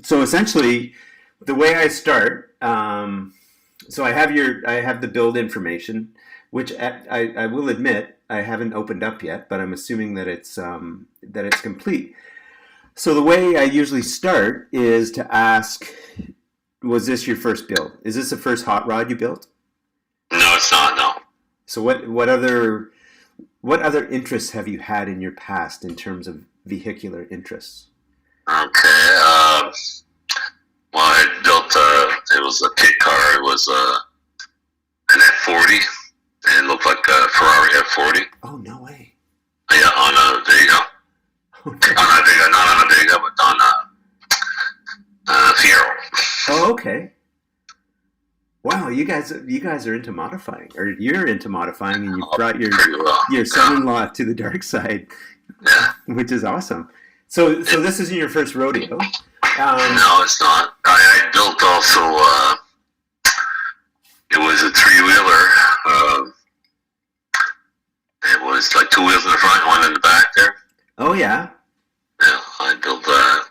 so essentially, the way I start, so I have the build information, which I will admit I haven't opened up yet, but I'm assuming that it's complete. So the way I usually start is to ask, was this your first build? Is this the first hot rod you built? No, it's not. No. So what other interests have you had in your past in terms of vehicular interests? Okay. Well, I built it was a kit car. It was an F40. It looked like a Ferrari F40. Oh, no way. Yeah, on a Vega. Okay. On a Vega, not on a Vega, but on a Fiero. Oh, okay. Wow, you guys are into modifying, or you're into modifying, and you brought your son-in-law to the dark side, which is awesome. So this isn't your first rodeo. No, it's not. I built also. It was a 3-wheeler. It was like 2 wheels in the front, one in the back there. Oh yeah. Yeah, I built that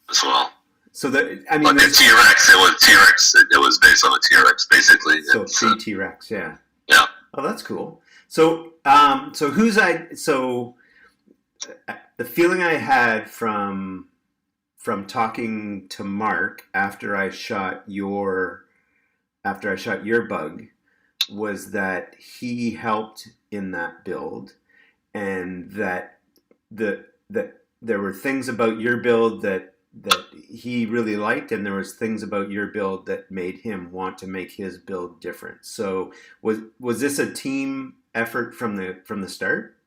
as well. So like a T-Rex. It was T-Rex. It was based on a T-Rex, basically. So T-Rex, yeah. Yeah. Oh, that's cool. So the feeling I had from talking to Marc after I shot your bug was that he helped in that build, and that there were things about your build that he really liked, and there was things about your build that made him want to make his build different. So was this a team effort from the start?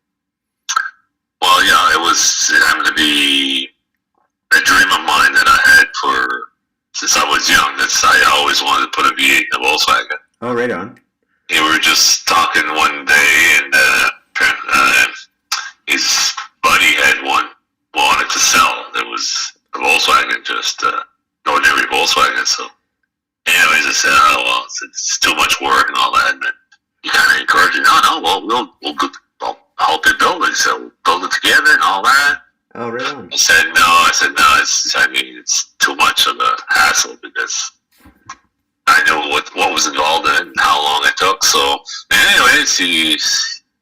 Well, yeah, it happened to be a dream of mine that I had since I was young. I always wanted to put a V8 in a Volkswagen. Oh, right on. We were just talking one day, and his buddy had one, wanted to sell. There was a Volkswagen, just ordinary Volkswagen. So, anyways, I said, "Oh well, it's too much work and all that." And then he kind of encouraged me, "No, well, I'll help you build it. So we'll build it together and all that." Oh, right on. I said no. It's too much of a hassle because I know what was involved in it and how long it took. So, anyways, he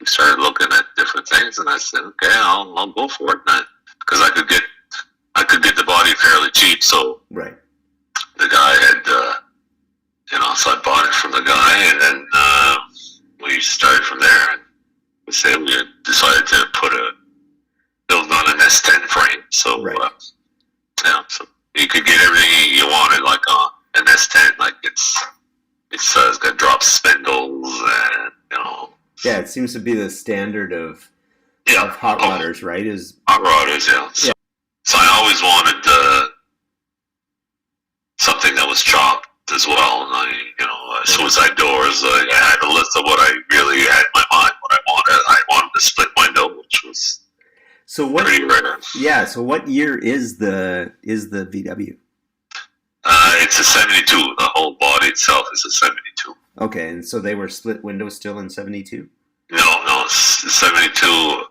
started looking at different things, and I said, "Okay, I'll go for it," because I could get the body fairly cheap. So, right. The guy had, so I bought it from the guy, and then we started from there. And we decided to build on an S10 frame. So, right. So you could get everything you wanted, like an S10, like it's got drop spindles and Yeah, it seems to be the standard of hot rodders, right? Hot rodders, yeah. So I always wanted something that was chopped as well, and suicide doors. I had a list of what I really had in my mind, what I wanted. I wanted the split window, which was pretty rare. Yeah. So what year is the VW? It's a 72. The whole body itself is a 72. Okay, and so they were split windows still in 72? No, 72.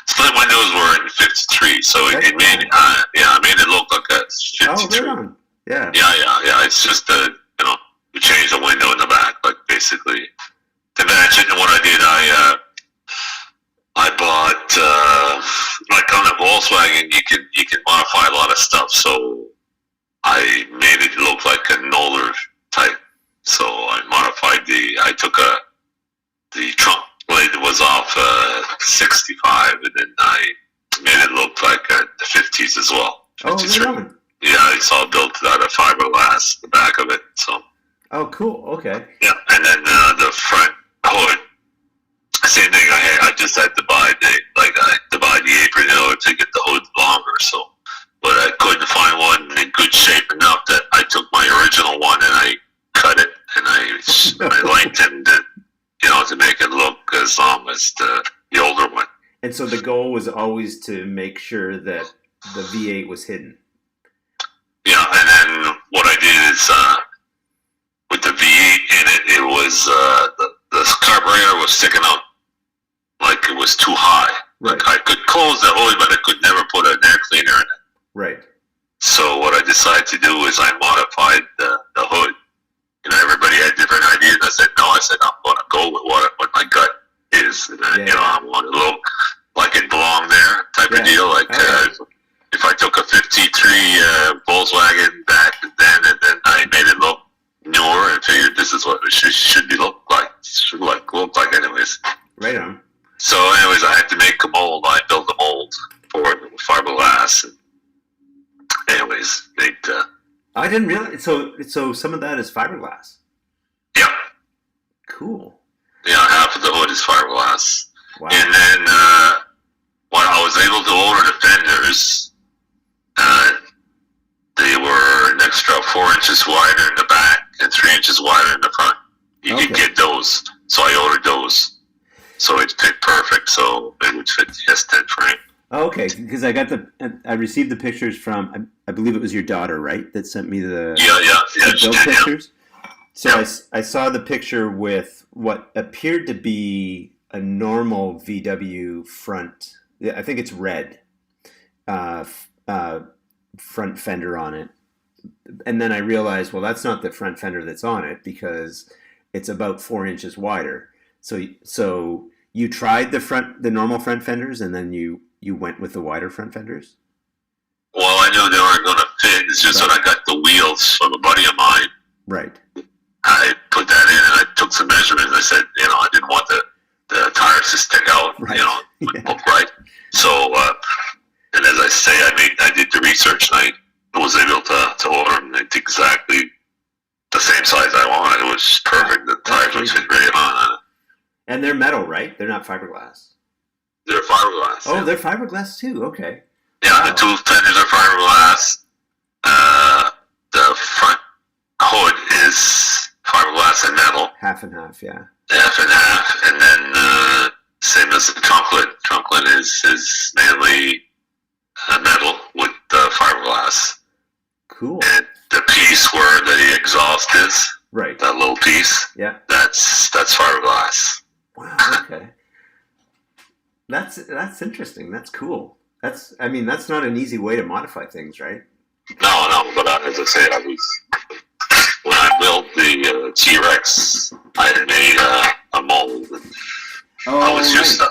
Split windows were in 53, so it made it look like a 53. Oh, right on. Yeah. Yeah. It's just you change the window in the back, like basically to match it. And what I did, I bought like on a Volkswagen, you can modify a lot of stuff. So I made it look like an older type. So I modified I took the trunk blade was off 65, and then I made it look like the 50s as well. 53. Oh, yeah, it's all built out of fiberglass, the back of it. So. Oh, cool. Okay. Yeah, and then the front hood, same thing. I just had to buy the apron in order to get the hood longer. So, but I couldn't find one in good shape enough that I took my original one and I cut it and I lengthened it, to make it look as long as the older one. And so the goal was always to make sure that the V8 was hidden. Yeah, and then what I did is with the V8 in it, it was the carburetor was sticking out like it was too high. Right. Like I could close the hood, but I could never put an air cleaner in it. Right. So what I decided to do is I modified the hood. You know, everybody had different ideas. I said, no, I'm going to go with what my gut is. And then, I want to look like it belonged there type of deal. Like, if I took a 53 Volkswagen back then and then I made it look newer and figured this is what it should be look like anyways. Right on. So anyways, I had to make a mold. I built a mold for it with fiberglass. And anyways, I didn't realize. So some of that is fiberglass. Yeah. Cool. Yeah, half of the hood is fiberglass. Wow. And then when I was able to order the fenders, they were an extra 4 inches wider in the back and 3 inches wider in the front. You could get those. So I ordered those. So it fit perfect. So it would fit the S10 frame. Okay, because I received the pictures from, I believe it was your daughter, right, that sent me the build pictures. So I saw the picture with what appeared to be a normal VW front. I think it's red front fender on it, and then I realized, well, that's not the front fender that's on it because it's about 4 inches wider. So you tried the normal front fenders, and then you went with the wider front fenders? Well, I knew they weren't going to fit. It's just when I got the wheels from a buddy of mine. Right. I put that in and I took some measurements. I said, I didn't want the tires to stick out, right. Look right. So, and as I say, I did the research and I was able to order them. It's exactly the same size I wanted. It was perfect. The tires would fit great on it. And they're metal, right? They're not fiberglass. They're fiberglass. Oh, they're fiberglass too. Okay. Yeah, wow. The two fenders are fiberglass. The front hood is fiberglass and metal. Half and half, yeah. Half and half, and then same as the trunklet. Trunklet is mainly metal with fiberglass. Cool. And the piece where the exhaust is, right? That little piece. Yeah. That's fiberglass. Wow. Okay. That's interesting. That's cool. That's not an easy way to modify things, right? No. But as I say, when I built the T-Rex, I had made a mold. I was used to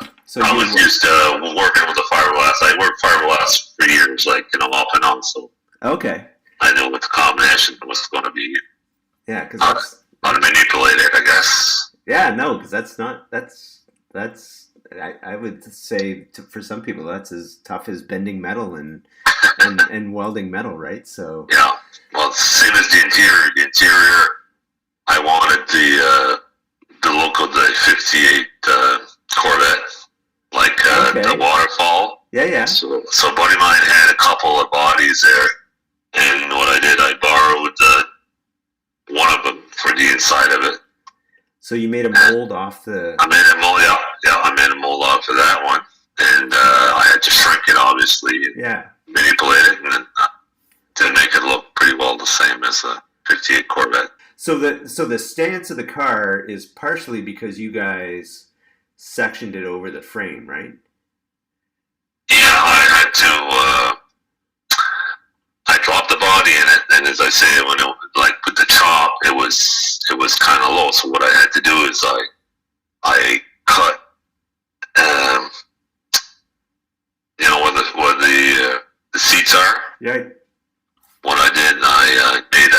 working with the fiberglass. I worked fiberglass for years, off and on. So okay, I knew what the combination was going to be. Yeah, because how to manipulate it, I guess. Yeah, no, because that's. I would say for some people that's as tough as bending metal and welding metal, right? So yeah, well, same as the interior. The interior, I wanted the look of the '58 Corvette, the waterfall. Yeah. So a buddy of mine had a couple of bodies there, and what I did, I borrowed one of them for the inside of it. So you made a mold off the... I made a mold, yeah. I made a mold off of that one. And I had to shrink it, obviously. And manipulate it, and to make it look pretty well the same as a 58 Corvette. So the stance of the car is partially because you guys sectioned it over the frame, right? Yeah, I had to... I dropped the body in it, and as I say, when it with the chop, it was kind of low. So what I had to do is I cut, where the seats are. Yeah. What I did, I made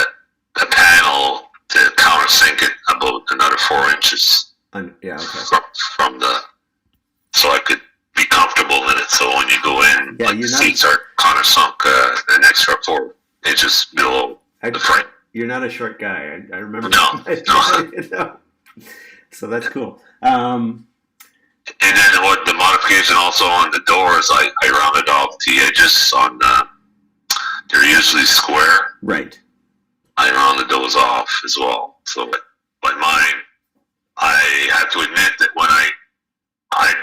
a panel to countersink it about another 4 inches. Okay. From so I could be comfortable in it. So when you go in, the seats are countersunk an extra 4 inches below the frame. You're not a short guy. I remember. No. So that's cool. And then what the modification also on the doors, I rounded off the edges on. They're usually square. Right. I rounded those off as well. So, but mine, I have to admit that when I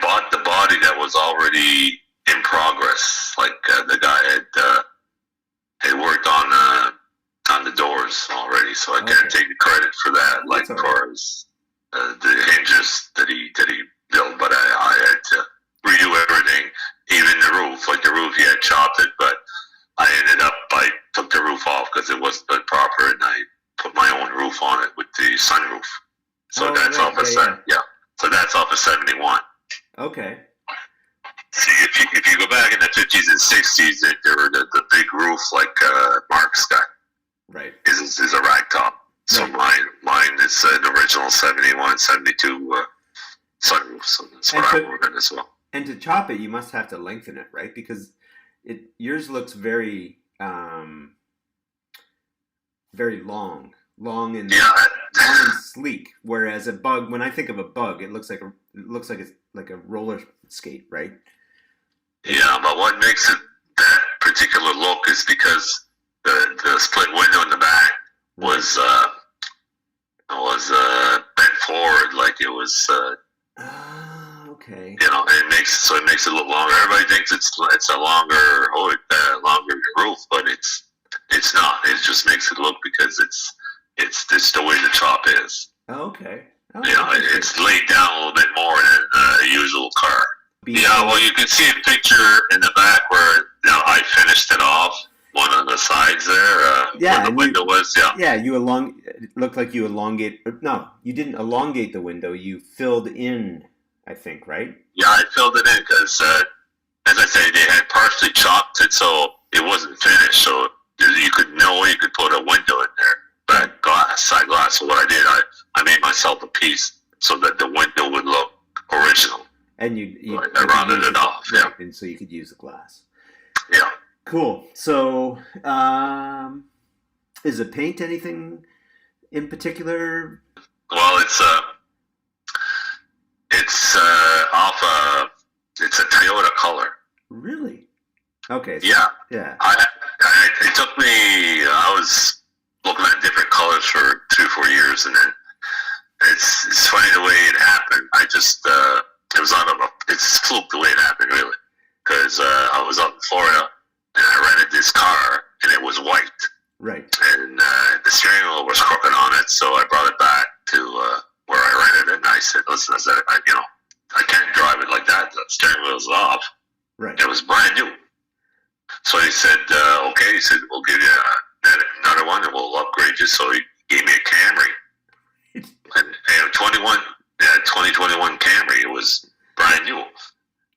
bought the body that was already in progress, the guy had worked on the doors already, so I can't take the credit for that. As far as the hinges that he built, but I had to redo everything, even the roof. The roof, he had chopped it, but I 71. Okay. See, if you go back in the 50s and 60s, there were the big roof like Marc's got. Right. Is a rag top. So right. mine is an original 71, 72 sunroof. So that's what I'm working as well. And to chop it, you must have to lengthen it, right? Because yours looks very very long and long and sleek. Whereas a bug, when I think of a bug, it looks like it's like a roller skate, right? Yeah, but what makes it that particular look is because the split window in the back was bent forward, like it was. Okay. You know, it makes it look longer. Everybody thinks it's a longer roof, but it's not. It just makes it look because it's just the way the top is. Okay. You know, it's laid down a little bit more than a usual car. Yeah, well, you can see a picture in the back where I finished it off. One on the sides there, where the window was. Yeah. Yeah, it looked like you elongate. No, you didn't elongate the window. You filled in, I think, right? Yeah, I filled it in because, as I say, they had partially chopped it, so it wasn't finished. So you could put a window in there, side glass. So what I did, I made myself a piece so that the window would look original. And you I rounded it off, yeah. And so you could use the glass. Yeah. Cool. So, is the paint anything in particular? Well, it's a Toyota color. Really? Okay. So, yeah. Yeah. It took me. I was looking at different colors for 3 or 4 years, and then it's funny the way it happened. I just it's fluke the way it happened, really, because I was up in Florida and I rented this car and it was white. Right. And the steering wheel was crooked on it, so I brought it back to where I rented it, and I said, "Listen, I can't drive it like that. The steering wheel's off." Right. It was brand new. So he said, "Okay." He said, "We'll give you another one, and we'll upgrade you." So he gave me a Camry, and 2021 Camry. It was brand new.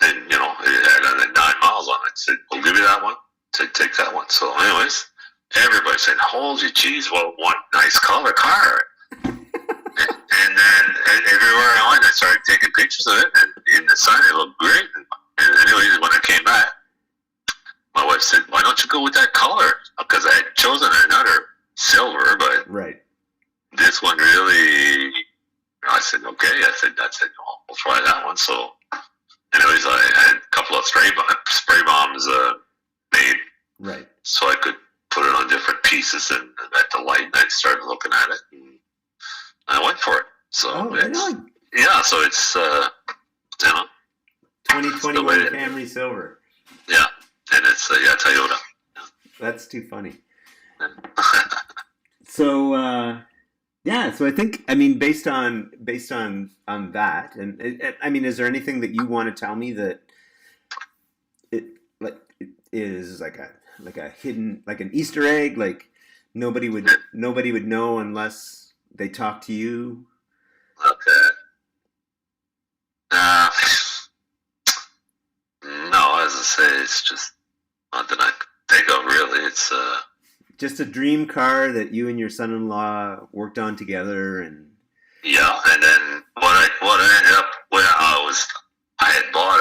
And it had 9 miles on it. I said, "We'll give you that one." I said, "Take that one." So, anyways. Everybody said, "Holy jeez, what nice color car." and then everywhere I went, I started taking pictures of it, and in the sun, it looked great. And anyways, when I came back, my wife said, "Why don't you go with that color?" Because I had chosen another silver, but right. This one really, I said, "Okay." I said, "We'll try that one." So, anyways, I had a couple of spray bombs made. Right. So I could put it on different pieces, and at the light, and I started looking at it, and I went for it. So so it's 2021 Camry Silver. Yeah, and it's Toyota. That's too funny. So so I think based on that, and is there anything that you want to tell me that it is like a hidden, like an Easter egg, like nobody would know unless they talk to you? Okay. No, as I say, it's just nothing I think of really. It's just a dream car that you and your son-in-law worked on together, and yeah. And then what I ended up with, I had bought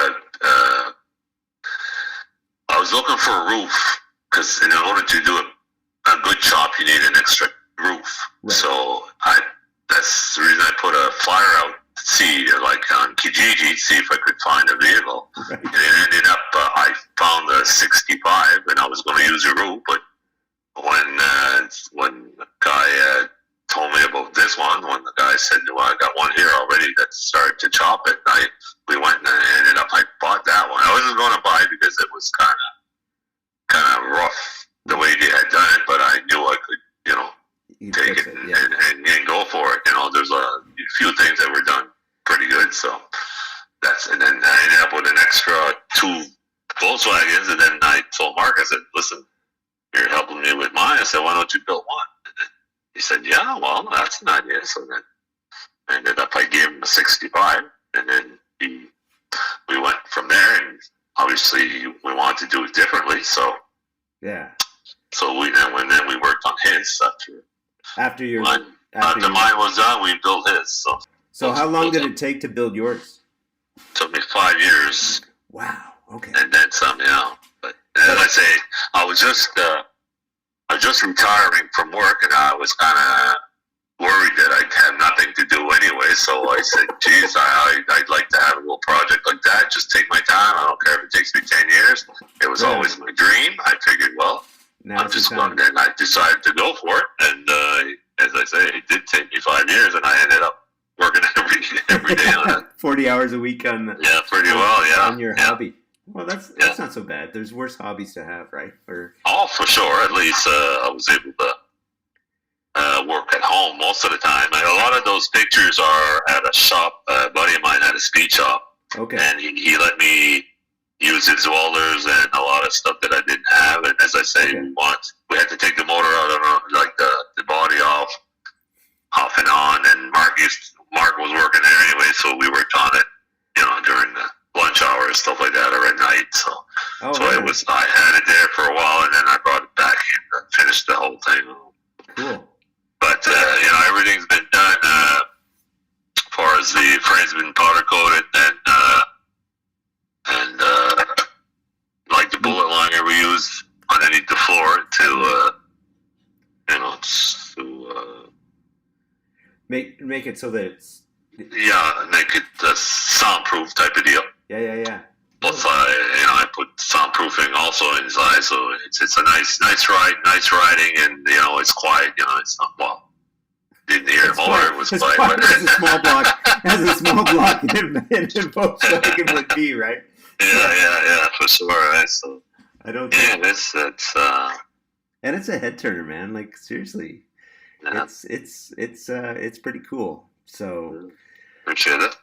I was looking for a roof, because in order to do a good chop, you need an extra roof. Right. So that's the reason I put a flyer out to see, like on Kijiji, see if I could find a vehicle. Right. And it ended up, I found a 65, and I was going to use a roof, but when the guy told me about this one, when the guy said, "Well, I got one here already that started to chop it," we went and I bought that one. I wasn't going to buy it because it was kind of rough the way they had done it, but I knew I could, take it and go for it. There's a few things that were done pretty good, so and then I ended up with an extra 2 Volkswagens, and then I told Mark, I said, "Listen, you're helping me with mine." I said, "Why don't you build one?" And then he said, "Yeah, well, that's an idea." So then I ended up, I gave him a 65, and then we went from there, and obviously we wanted to do it differently. So yeah. So then we worked on his after mine was done. We built his. So how long did it take to build yours? Took me 5 years. Wow. Okay. And then some, But as I say, I was just retiring from work, and I was kind of worried that I'd have nothing to do anyway. So I said, geez, I'd like to have a little project like that. Just take my time. I don't care if it takes me 10 years. It was always my dream. I figured, well, I'm just going. And I decided to go for it. And as I say, it did take me 5 years, and I ended up working every day on it. 40 hours a week on pretty well, yeah. On your hobby. Well, that's not so bad. There's worse hobbies to have, right? Oh, for sure. At least I was able to work at home most of the time. A lot of those pictures are at a shop. A buddy of mine had a speed shop. Okay. And he let me use his welders and a lot of stuff that I didn't have. And as I say, we had to take the motor out of the body off and on. And Mark was working there anyway, so we worked on it, during the lunch hours, stuff like that, or at night. So, I had it there for a while, and then I brought it back and finished the whole thing. Cool. But everything's been done. As far as the frame's been powder coated, and like the bullet liner we use underneath the floor to make it so that it's make it a soundproof type of deal. Yeah. Plus, I put soundproofing also inside, so it's a nice ride, nice riding, and it's quiet. It's not didn't hear the motor. It was quiet. It's a small block. It has a small block in Volkswagen would be, right? Yeah, for sure. Right? So I don't. Yeah, it's and it's a head turner, man. Like seriously, it's pretty cool. So appreciate it.